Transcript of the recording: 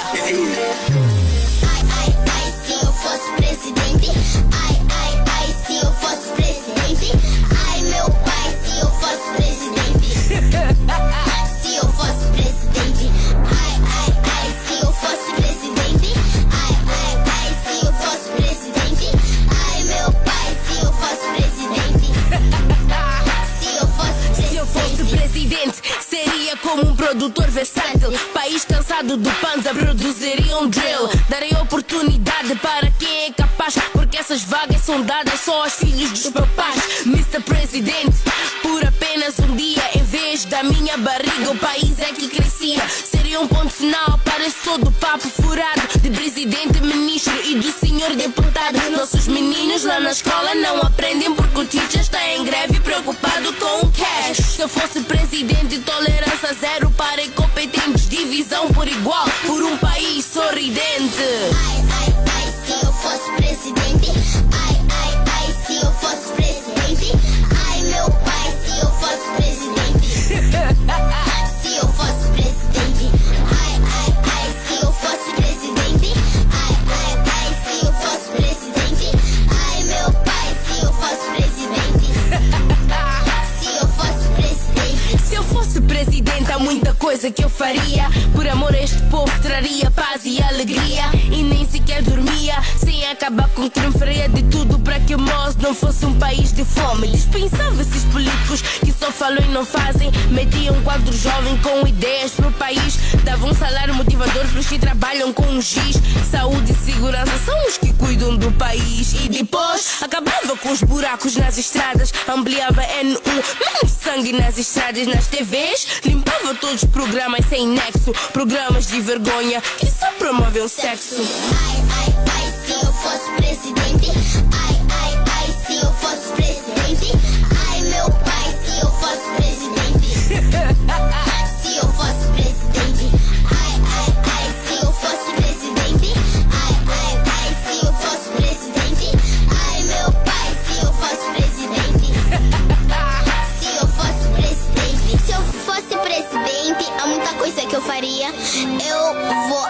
Ai, se eu fosse presidente. Ai, se eu fosse presidente. Ai, meu pai, se eu fosse presidente. Se eu fosse presidente. Ai, se eu fosse presidente. Ai, se eu fosse presidente. Ai, meu pai, se eu fosse presidente. Se eu fosse presidente, seria como um produtor versátil. País cansado do panza, produziria um drill. Darei oportunidade para quem é capaz, porque essas vagas são dadas só aos filhos dos papás. Mr. Presidente, por apenas um dia, em vez da minha barriga, o país é que crescia. Seria um ponto final para esse todo papo furado de presidente, ministro e do senhor deputado. Nossos meninos lá na escola não aprendem porque o teacher está em greve preocupado com o cash. Se eu fosse presidente, tolerância zero para incompetentes, divisão por igual, por um país sorridente. Ai, se eu fosse presidente. Ai, se eu fosse presidente. Ai, meu pai, se eu fosse presidente. Se eu fosse presidente. Ai, se eu fosse presidente. Ai, se eu fosse presidente. Ai, meu pai, se eu fosse presidente. Se eu fosse presidente. Se eu fosse presidente, há muita coisa que eu faria. Por amor a este povo traria paz e alegria. E nem sequer dormia sem acabar com crime, faria de tudo para que o Moz não fosse um país de fome. Dispensava esses políticos que só falam e não fazem. Metia um quadro jovem com ideias pro país. Dava um salário motivador pros que trabalham com um giz. Saúde e segurança são os que cuidam do país. E depois acabava com os buracos nas estradas. Ampliava N1, menos sangue nas estradas, nas TVs. Limpava todos os programas sem nexo. Programas de vergonha que só promovem o sexo. Ai, se eu fosse presidente. Ai, se eu fosse presidente. Ai, meu pai, se eu fosse presidente. Se eu fosse presidente. Ai, se eu fosse presidente. Ai, se eu fosse presidente. Ai, meu pai, se eu fosse presidente. Se eu fosse presidente. Se eu fosse presidente, há muita coisa que eu faria. Eu vou